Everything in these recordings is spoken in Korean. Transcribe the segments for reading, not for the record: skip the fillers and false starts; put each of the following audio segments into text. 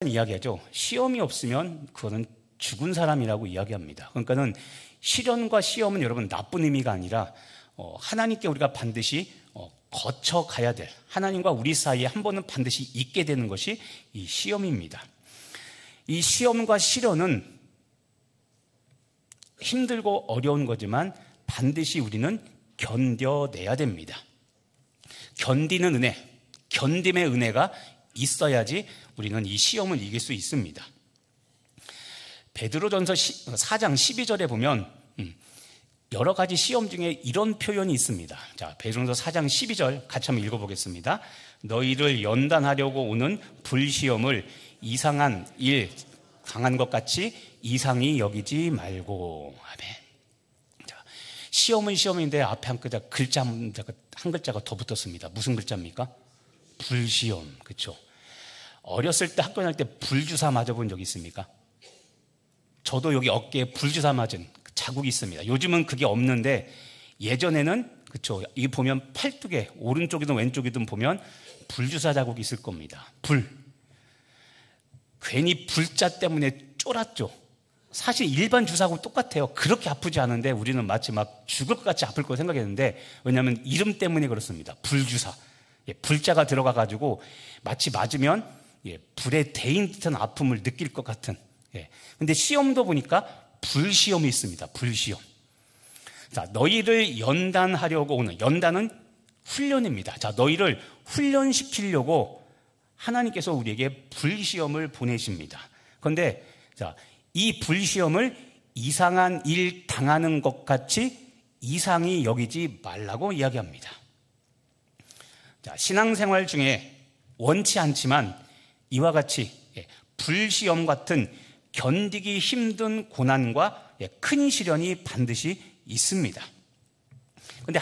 이런 이야기하죠. 시험이 없으면 그거는 죽은 사람이라고 이야기합니다. 그러니까는 시련과 시험은 여러분 나쁜 의미가 아니라 하나님께 우리가 반드시 거쳐가야 될, 하나님과 우리 사이에 한 번은 반드시 있게 되는 것이 이 시험입니다. 이 시험과 시련은 힘들고 어려운 거지만 반드시 우리는 견뎌내야 됩니다. 견디는 은혜, 견딤의 은혜가 있어야지 우리는 이 시험을 이길 수 있습니다. 베드로전서 4장 12절에 보면 여러 가지 시험 중에 이런 표현이 있습니다. 자, 베드로전서 4장 12절 같이 한번 읽어보겠습니다. 너희를 연단하려고 오는 불시험을 이상한 일 당한 것 같이 이상히 여기지 말고. 아멘. 자, 시험은 시험인데 앞에 한 글자가 더 붙었습니다. 무슨 글자입니까? 불시험. 그렇죠? 어렸을 때 학교 다닐 때 불주사 맞아본 적 있습니까? 저도 여기 어깨에 불주사 맞은 자국이 있습니다. 요즘은 그게 없는데 예전에는 그렇죠. 이게 보면 팔뚝에 오른쪽이든 왼쪽이든 보면 불주사 자국이 있을 겁니다. 괜히 불자 때문에 쫄았죠. 사실 일반 주사하고 똑같아요. 그렇게 아프지 않은데 우리는 마치 막 죽을 것 같이 아플 거 생각했는데, 왜냐하면 이름 때문에 그렇습니다. 불주사. 불자가 들어가가지고 마치 맞으면 불에 데인 듯한 아픔을 느낄 것 같은. 근데 시험도 보니까 불시험이 있습니다. 불시험. 자, 너희를 연단하려고 오는, 연단은 훈련입니다. 자, 너희를 훈련시키려고 하나님께서 우리에게 불시험을 보내십니다. 그런데 자, 이 불시험을 이상한 일 당하는 것 같이 이상히 여기지 말라고 이야기합니다. 자, 신앙생활 중에 원치 않지만 이와 같이 불시험 같은 견디기 힘든 고난과 큰 시련이 반드시 있습니다. 그런데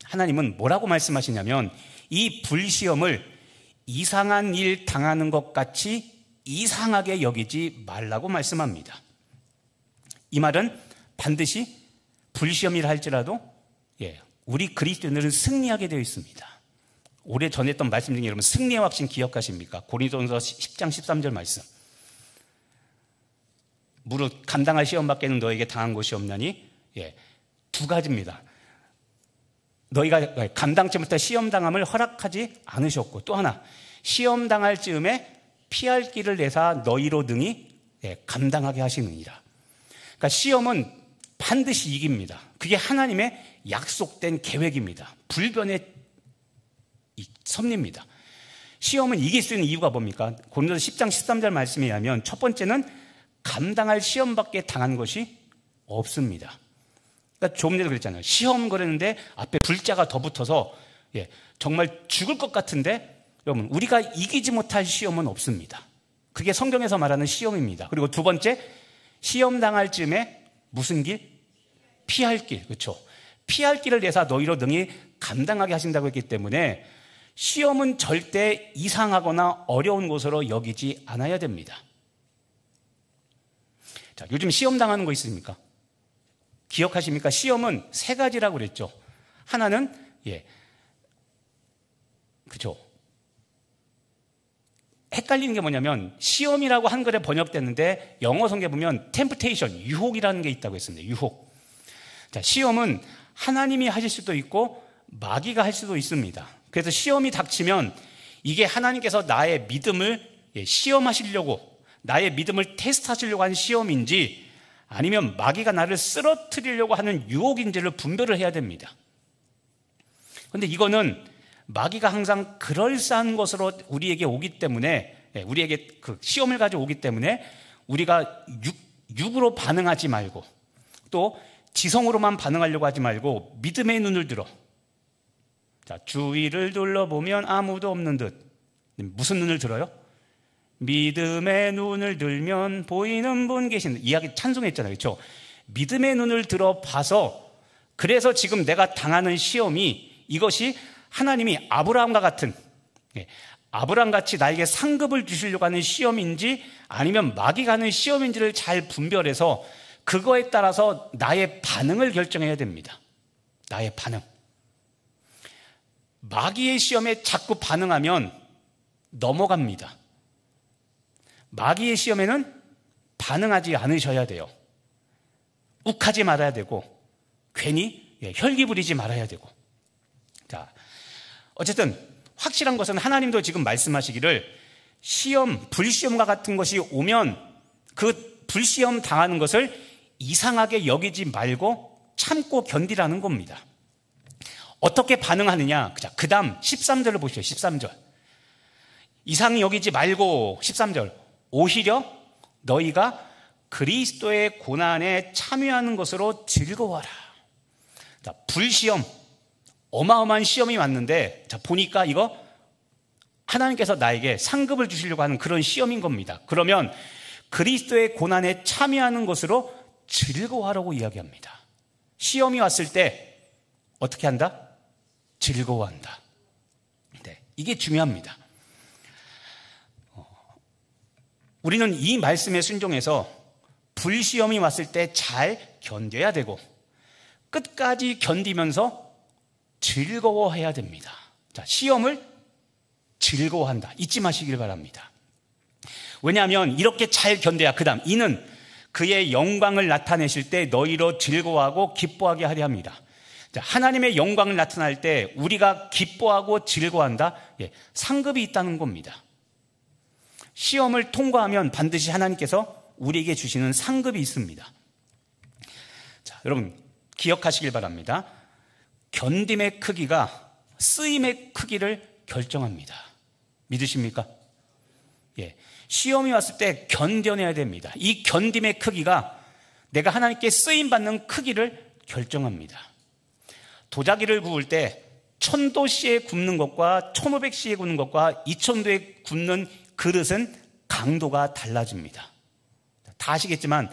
하나님은 뭐라고 말씀하시냐면 이 불시험을 이상한 일 당하는 것 같이 이상하게 여기지 말라고 말씀합니다. 이 말은 반드시 불시험이라 할지라도 우리 그리스도인들은 승리하게 되어 있습니다. 오래 전에 했던 말씀 중에 여러분 승리의 확신 기억하십니까? 고린도전서 10장 13절 말씀. 무릇 감당할 시험밖에는 너에게 당한 것이 없나니, 두 가지입니다. 너희가 감당치 못할 시험당함을 허락하지 않으셨고, 또 하나 시험 당할 즈음에 피할 길을 내사 너희로 능히 감당하게 하시느니라. 그러니까 시험은 반드시 이깁니다. 그게 하나님의 약속된 계획입니다. 불변의 섭리입니다. 시험은 이길 수 있는 이유가 뭡니까? 고린도서 10장 13절 말씀에 의하면 첫 번째는 감당할 시험밖에 당한 것이 없습니다. 그러니까 조금 전에 그랬잖아요. 시험 그랬는데 앞에 불자가 더 붙어서 정말 죽을 것 같은데, 여러분 우리가 이기지 못할 시험은 없습니다. 그게 성경에서 말하는 시험입니다. 그리고 두 번째, 시험 당할 즈음에 무슨 길? 피할 길. 그렇죠? 피할 길을 내사 너희로 능히 감당하게 하신다고 했기 때문에 시험은 절대 이상하거나 어려운 것으로 여기지 않아야 됩니다. 자, 요즘 시험 당하는 거 있습니까? 기억하십니까? 시험은 세 가지라고 그랬죠. 하나는 그렇죠. 헷갈리는 게 뭐냐면 시험이라고 한글에 번역됐는데 영어 성경에 보면 temptation, 유혹이라는 게 있다고 했습니다. 유혹. 자, 시험은 하나님이 하실 수도 있고 마귀가 할 수도 있습니다. 그래서 시험이 닥치면 이게 하나님께서 나의 믿음을 시험하시려고, 나의 믿음을 테스트하시려고 하는 시험인지 아니면 마귀가 나를 쓰러뜨리려고 하는 유혹인지를 분별을 해야 됩니다. 그런데 이거는 마귀가 항상 그럴싸한 것으로 우리에게 오기 때문에, 우리에게 그 시험을 가지고 오기 때문에 우리가 육으로 반응하지 말고 또 지성으로만 반응하려고 하지 말고 믿음의 눈을 들어. 자, 주위를 둘러보면 아무도 없는 듯. 무슨 눈을 들어요? 믿음의 눈을 들면 보이는 분 계신, 이야기 찬송했잖아요. 그렇죠? 믿음의 눈을 들어 봐서, 그래서 지금 내가 당하는 시험이 이것이 하나님이 아브라함과 같은, 아브라함같이 나에게 상급을 주시려고 하는 시험인지 아니면 마귀가 하는 시험인지를 잘 분별해서 그거에 따라서 나의 반응을 결정해야 됩니다. 나의 반응. 마귀의 시험에 자꾸 반응하면 넘어갑니다. 마귀의 시험에는 반응하지 않으셔야 돼요. 욱하지 말아야 되고 괜히 혈기 부리지 말아야 되고. 자, 어쨌든 확실한 것은 하나님도 지금 말씀하시기를 시험, 불시험과 같은 것이 오면 그 불시험 당하는 것을 이상하게 여기지 말고 참고 견디라는 겁니다. 어떻게 반응하느냐? 그 다음 13절을 보시죠. 13절. 이상히 여기지 말고 13절. 오히려 너희가 그리스도의 고난에 참여하는 것으로 즐거워하라. 자, 불시험, 어마어마한 시험이 왔는데, 자, 보니까 이거 하나님께서 나에게 상급을 주시려고 하는 그런 시험인 겁니다. 그러면 그리스도의 고난에 참여하는 것으로 즐거워하라고 이야기합니다. 시험이 왔을 때 어떻게 한다? 즐거워한다. 네, 이게 중요합니다. 우리는 이 말씀에 순종해서 불시험이 왔을 때 잘 견뎌야 되고 끝까지 견디면서 즐거워해야 됩니다. 자, 시험을 즐거워한다. 잊지 마시길 바랍니다. 왜냐하면 이렇게 잘 견뎌야 그 다음 이는 그의 영광을 나타내실 때 너희로 즐거워하고 기뻐하게 하려 합니다. 자, 하나님의 영광을 나타날 때 우리가 기뻐하고 즐거워한다. 상급이 있다는 겁니다. 시험을 통과하면 반드시 하나님께서 우리에게 주시는 상급이 있습니다. 자, 여러분 기억하시길 바랍니다. 견딤의 크기가 쓰임의 크기를 결정합니다. 믿으십니까? 시험이 왔을 때 견뎌내야 됩니다. 이 견딤의 크기가 내가 하나님께 쓰임받는 크기를 결정합니다. 도자기를 구울 때 1000도씨에 굽는 것과 1500씨에 굽는 것과 2000도에 굽는 그릇은 강도가 달라집니다. 다 아시겠지만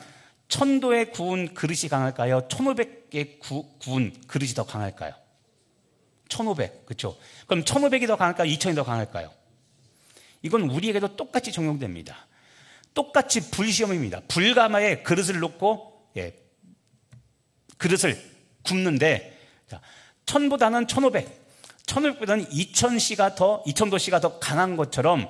1000도에 구운 그릇이 강할까요? 1500에 구운 그릇이 더 강할까요? 1500, 그렇죠? 그럼 1500이 더 강할까요? 2000이 더 강할까요? 이건 우리에게도 똑같이 적용됩니다. 똑같이 불시험입니다. 불가마에 그릇을 놓고 그릇을 굽는데 1000보다는 1500, 1500보다는 2000도씨가 더 강한 것처럼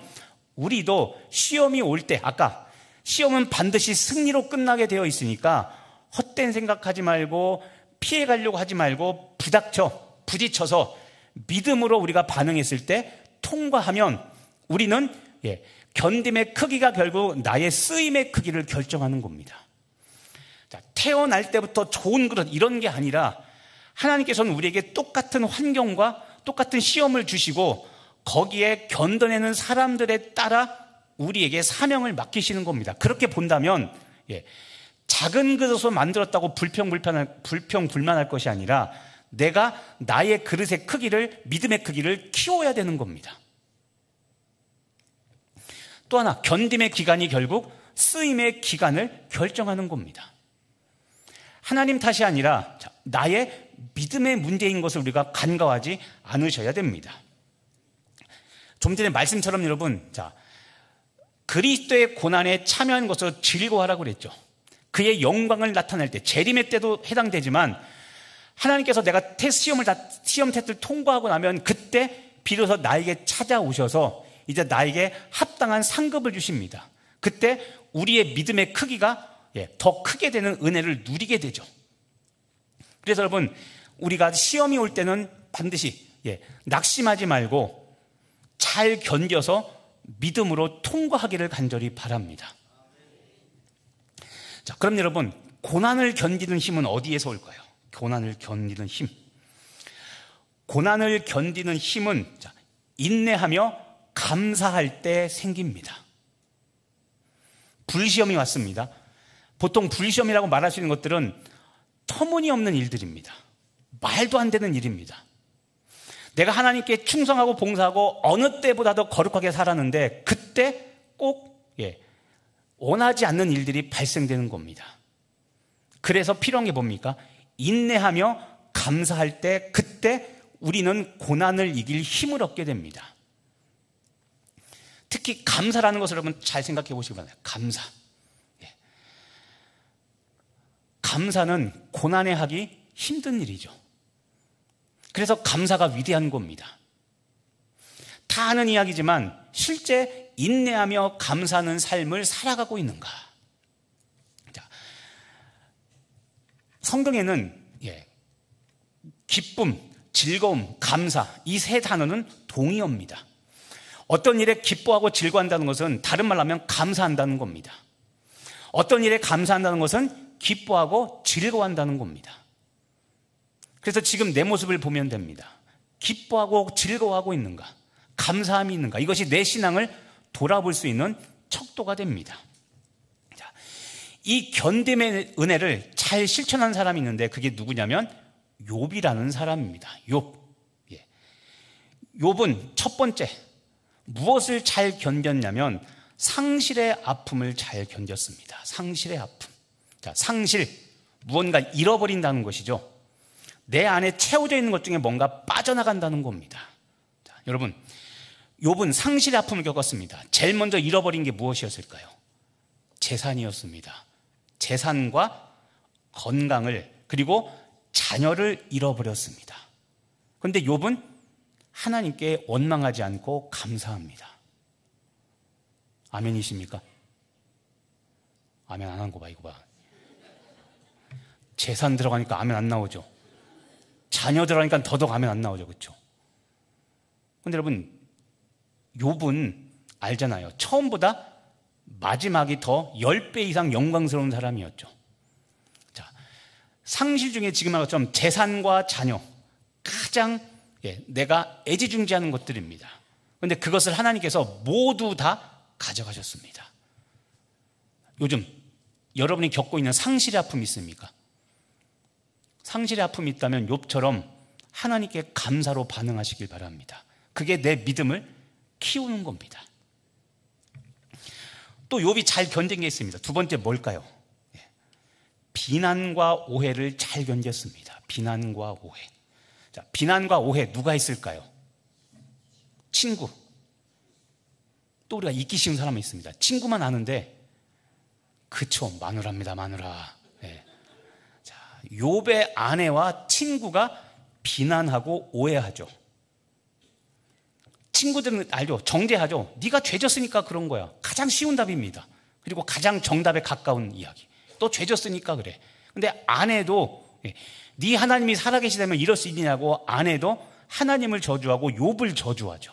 우리도 시험이 올 때 아까 시험은 반드시 승리로 끝나게 되어 있으니까 헛된 생각하지 말고 피해가려고 하지 말고 부딪혀서 믿음으로 우리가 반응했을 때 통과하면 우리는 견딤의 크기가 결국 나의 쓰임의 크기를 결정하는 겁니다. 자, 태어날 때부터 좋은 그릇 이런 게 아니라 하나님께서는 우리에게 똑같은 환경과 똑같은 시험을 주시고 거기에 견뎌내는 사람들에 따라 우리에게 사명을 맡기시는 겁니다. 그렇게 본다면 작은 그릇으로 만들었다고 불평불만할 것이 아니라 내가 나의 그릇의 크기를 믿음의 크기를 키워야 되는 겁니다. 또 하나 견딤의 기간이 결국 쓰임의 기간을 결정하는 겁니다. 하나님 탓이 아니라 나의 믿음의 문제인 것을 우리가 간과하지 않으셔야 됩니다. 좀 전에 말씀처럼 여러분, 그리스도의 고난에 참여하는 것으로 즐거워하라고 그랬죠. 그의 영광을 나타낼 때, 재림의 때도 해당되지만 하나님께서 내가 시험 테스트를 통과하고 나면 그때 비로소 나에게 찾아오셔서 이제 나에게 합당한 상급을 주십니다. 그때 우리의 믿음의 크기가 더 크게 되는 은혜를 누리게 되죠. 그래서 여러분 우리가 시험이 올 때는 반드시 낙심하지 말고 잘 견뎌서 믿음으로 통과하기를 간절히 바랍니다. 자, 그럼 여러분 고난을 견디는 힘은 어디에서 올까요? 고난을 견디는 힘. 고난을 견디는 힘은 인내하며 감사할 때 생깁니다. 불시험이 왔습니다. 보통 불시험이라고 말할 수 있는 것들은 터무니없는 일들입니다. 말도 안 되는 일입니다. 내가 하나님께 충성하고 봉사하고 어느 때보다도 거룩하게 살았는데 그때 꼭 원하지 않는 일들이 발생되는 겁니다. 그래서 필요한 게 뭡니까? 인내하며 감사할 때 그때 우리는 고난을 이길 힘을 얻게 됩니다. 특히 감사라는 것을 여러분 잘 생각해 보시기 바랍니다. 감사. 감사는 고난에 하기 힘든 일이죠. 그래서 감사가 위대한 겁니다. 다 아는 이야기지만 실제 인내하며 감사하는 삶을 살아가고 있는가? 자, 성경에는 기쁨, 즐거움, 감사 이 세 단어는 동의어입니다. 어떤 일에 기뻐하고 즐거워한다는 것은 다른 말로 하면 감사한다는 겁니다. 어떤 일에 감사한다는 것은 기뻐하고 즐거워한다는 겁니다. 그래서 지금 내 모습을 보면 됩니다. 기뻐하고 즐거워하고 있는가? 감사함이 있는가? 이것이 내 신앙을 돌아볼 수 있는 척도가 됩니다. 자, 이 견딤의 은혜를 잘 실천한 사람이 있는데 그게 누구냐면 욥이라는 사람입니다. 욥. 욥은 첫 번째 무엇을 잘 견뎠냐면 상실의 아픔을 잘 견뎠습니다. 상실의 아픔. 자, 상실, 무언가 잃어버린다는 것이죠. 내 안에 채워져 있는 것 중에 뭔가 빠져나간다는 겁니다. 자, 여러분, 욥은 상실의 아픔을 겪었습니다. 제일 먼저 잃어버린 게 무엇이었을까요? 재산이었습니다. 재산과 건강을 그리고 자녀를 잃어버렸습니다. 그런데 욥은 하나님께 원망하지 않고 감사합니다. 아멘이십니까? 아멘 안 한 거 봐, 이거 봐. 재산 들어가니까 아멘 안 나오죠. 자녀 들어가니까 더더욱 아멘 안 나오죠. 그렇죠? 그런데 여러분, 욥은 알잖아요. 처음보다 마지막이 더 10배 이상 영광스러운 사람이었죠. 자, 상실 중에 지금 한 것처럼 재산과 자녀 가장 내가 애지중지하는 것들입니다. 그런데 그것을 하나님께서 모두 다 가져가셨습니다. 요즘 여러분이 겪고 있는 상실의 아픔이 있습니까? 상실의 아픔이 있다면 욥처럼 하나님께 감사로 반응하시길 바랍니다. 그게 내 믿음을 키우는 겁니다. 또 욥이 잘 견딘 게 있습니다. 두 번째 뭘까요? 비난과 오해를 잘 견뎠습니다. 비난과 오해. 자, 비난과 오해 누가 있을까요? 친구. 또 우리가 잊기 쉬운 사람이 있습니다. 친구만 아는데 그쵸, 마누라입니다. 마누라. 자, 욥의 아내와 친구가 비난하고 오해하죠. 친구들은 알죠. 정죄하죠. 네가 죄졌으니까 그런 거야. 가장 쉬운 답입니다. 그리고 가장 정답에 가까운 이야기. 또 죄졌으니까 그래. 근데 아내도 네 하나님이 살아계시다면 이럴 수 있느냐고 아내도 하나님을 저주하고 욥을 저주하죠.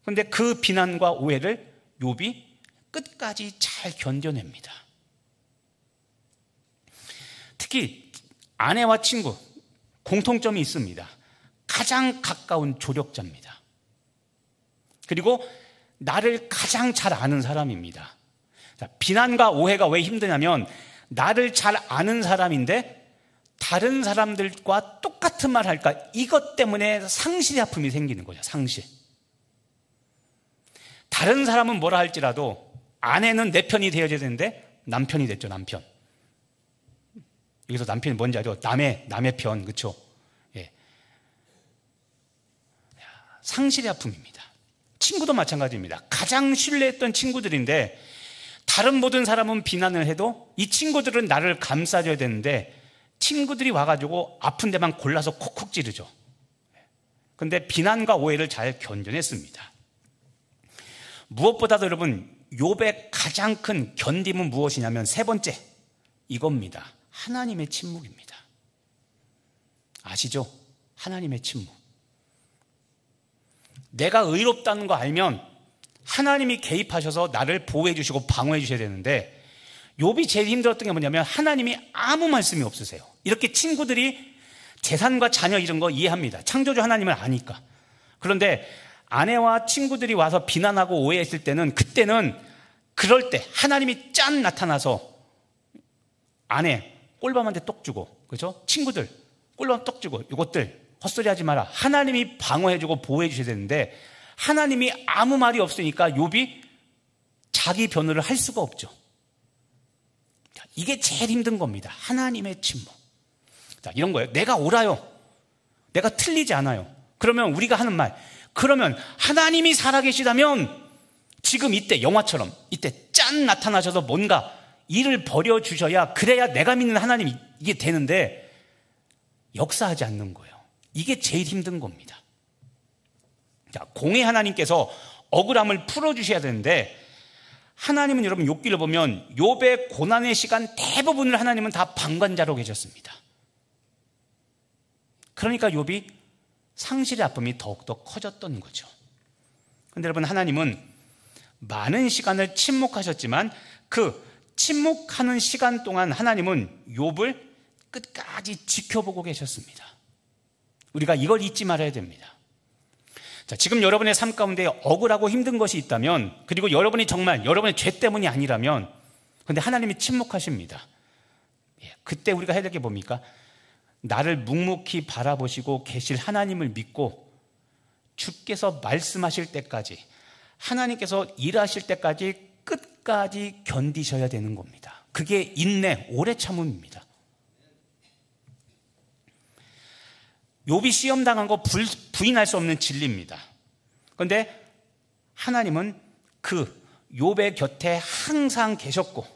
그런데 그 비난과 오해를 욥이 끝까지 잘 견뎌냅니다. 특히 아내와 친구 공통점이 있습니다. 가장 가까운 조력자입니다. 그리고 나를 가장 잘 아는 사람입니다. 자, 비난과 오해가 왜 힘드냐면 나를 잘 아는 사람인데 다른 사람들과 똑같은 말 할까? 이것 때문에 상실의 아픔이 생기는 거죠. 상실. 다른 사람은 뭐라 할지라도 아내는 내 편이 되어야 되는데 남편이 됐죠. 남편. 여기서 남편이 뭔지 알죠? 남의 편. 그렇죠? 예. 상실의 아픔입니다. 친구도 마찬가지입니다. 가장 신뢰했던 친구들인데 다른 모든 사람은 비난을 해도 이 친구들은 나를 감싸줘야 되는데 친구들이 와가지고 아픈 데만 골라서 콕콕 찌르죠. 그런데 비난과 오해를 잘 견뎌냈습니다. 무엇보다도 여러분, 욥의 가장 큰 견딤은 무엇이냐면 세 번째, 이겁니다. 하나님의 침묵입니다. 아시죠? 하나님의 침묵. 내가 의롭다는 거 알면 하나님이 개입하셔서 나를 보호해 주시고 방어해 주셔야 되는데 욥이 제일 힘들었던 게 뭐냐면 하나님이 아무 말씀이 없으세요. 이렇게 친구들이 재산과 자녀 이런 거 이해합니다. 창조주 하나님을 아니까. 그런데 아내와 친구들이 와서 비난하고 오해했을 때는 그때는 그럴 때 하나님이 짠 나타나서 아내 꼴밤한테 똑 주고, 그죠? 친구들 꼴밤 똑 주고, 이것들 헛소리 하지 마라. 하나님이 방어해주고 보호해주셔야 되는데 하나님이 아무 말이 없으니까 욥이 자기 변호를 할 수가 없죠. 이게 제일 힘든 겁니다. 하나님의 침묵. 자, 이런 거예요. 내가 옳아요. 내가 틀리지 않아요. 그러면 우리가 하는 말, 그러면 하나님이 살아계시다면 지금 이때 영화처럼 이때 짠 나타나셔서 뭔가 일을 벌여주셔야 그래야 내가 믿는 하나님이 이게 되는데 역사하지 않는 거예요. 이게 제일 힘든 겁니다. 자, 공의 하나님께서 억울함을 풀어주셔야 되는데, 하나님은 여러분 욥기를 보면 욥의 고난의 시간 대부분을 하나님은 다 방관자로 계셨습니다. 그러니까 욥이 상실의 아픔이 더욱더 커졌던 거죠. 그런데 여러분, 하나님은 많은 시간을 침묵하셨지만 그 침묵하는 시간 동안 하나님은 욥을 끝까지 지켜보고 계셨습니다. 우리가 이걸 잊지 말아야 됩니다. 자, 지금 여러분의 삶 가운데 억울하고 힘든 것이 있다면, 그리고 여러분이 정말 여러분의 죄 때문이 아니라면, 근데 하나님이 침묵하십니다. 그때 우리가 해야 될 게 뭡니까? 나를 묵묵히 바라보시고 계실 하나님을 믿고 주께서 말씀하실 때까지, 하나님께서 일하실 때까지 끝까지 견디셔야 되는 겁니다. 그게 인내, 오래 참음입니다. 욥이 시험당한 거 부인할 수 없는 진리입니다. 그런데 하나님은 그 욥의 곁에 항상 계셨고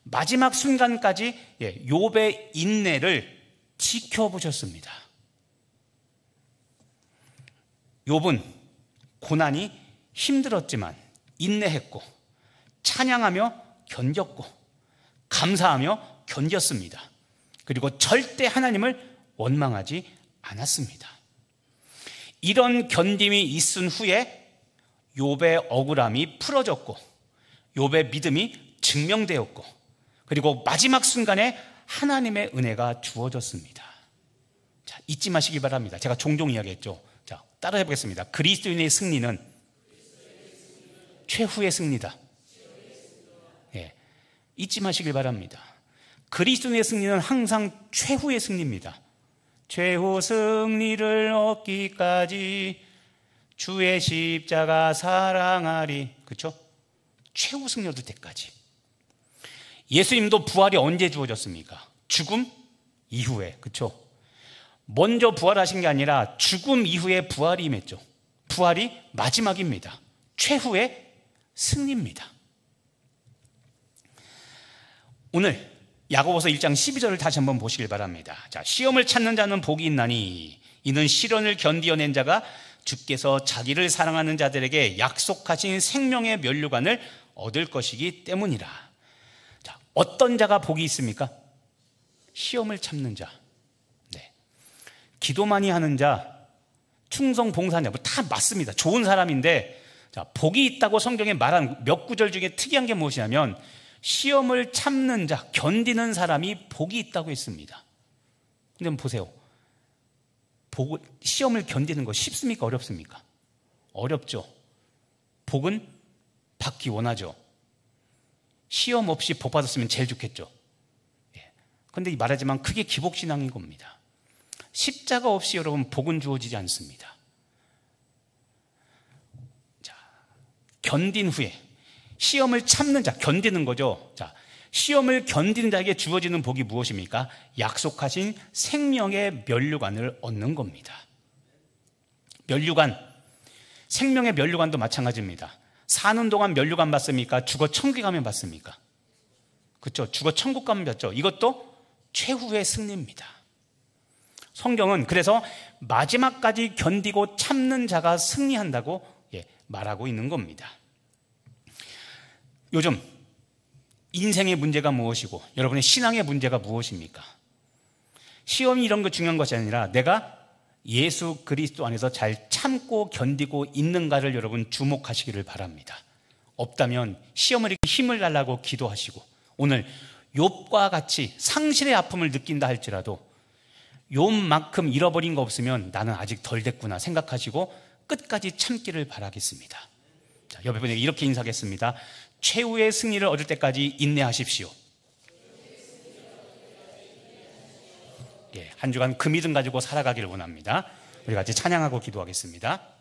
마지막 순간까지 욥의 인내를 지켜보셨습니다. 욥은 고난이 힘들었지만 인내했고, 찬양하며 견뎠고, 감사하며 견뎠습니다. 그리고 절대 하나님을 원망하지 않았습니다. 이런 견딤이 있은 후에 욥의 억울함이 풀어졌고, 욥의 믿음이 증명되었고, 그리고 마지막 순간에 하나님의 은혜가 주어졌습니다. 자, 잊지 마시기 바랍니다. 제가 종종 이야기했죠. 자, 따라해 보겠습니다. 그리스도인의 승리는 최후의 승리다. 예, 잊지 마시길 바랍니다. 그리스도인의 승리는 항상 최후의 승리입니다. 최후 승리를 얻기까지 주의 십자가 사랑하리. 그렇죠? 최후 승리 얻을 때까지. 예수님도 부활이 언제 주어졌습니까? 죽음 이후에. 그렇죠? 먼저 부활하신 게 아니라 죽음 이후에 부활이 임했죠. 부활이 마지막입니다. 최후의 승리입니다. 오늘 야고보서 1장 12절을 다시 한번 보시길 바랍니다. 자, 시험을 찾는 자는 복이 있나니 이는 시련을 견디어낸 자가 주께서 자기를 사랑하는 자들에게 약속하신 생명의 면류관을 얻을 것이기 때문이라. 자, 어떤 자가 복이 있습니까? 시험을 참는 자. 네. 기도 많이 하는 자, 충성 봉사자, 뭐 다 맞습니다. 좋은 사람인데, 자, 복이 있다고 성경에 말한 몇 구절 중에 특이한 게 무엇이냐면 시험을 참는 자, 견디는 사람이 복이 있다고 했습니다. 근데 한번 보세요. 시험을 견디는 거 쉽습니까? 어렵습니까? 어렵죠. 복은 받기 원하죠. 시험 없이 복 받았으면 제일 좋겠죠. 그런데 말하지만 그게 기복신앙인 겁니다. 십자가 없이 여러분 복은 주어지지 않습니다. 자, 견딘 후에 시험을 참는 자, 견디는 거죠. 자, 시험을 견디는 자에게 주어지는 복이 무엇입니까? 약속하신 생명의 면류관을 얻는 겁니다. 면류관, 생명의 면류관도 마찬가지입니다. 사는 동안 면류관 받습니까? 죽어 천국에 가면 받습니까? 그렇죠. 죽어 천국 가면 받죠. 이것도 최후의 승리입니다. 성경은 그래서 마지막까지 견디고 참는 자가 승리한다고 말하고 있는 겁니다. 요즘 인생의 문제가 무엇이고 여러분의 신앙의 문제가 무엇입니까? 시험이 이런 거 중요한 것이 아니라 내가 예수 그리스도 안에서 잘 참고 견디고 있는가를 여러분 주목하시기를 바랍니다. 없다면 시험을 이기고 힘을 달라고 기도하시고, 오늘 욥과 같이 상실의 아픔을 느낀다 할지라도 욥만큼 잃어버린 거 없으면 나는 아직 덜 됐구나 생각하시고 끝까지 참기를 바라겠습니다. 자, 옆에 분에게 이렇게 인사하겠습니다. 최후의 승리를 얻을 때까지 인내하십시오. 한 주간 그 믿음 가지고 살아가기를 원합니다. 우리 같이 찬양하고 기도하겠습니다.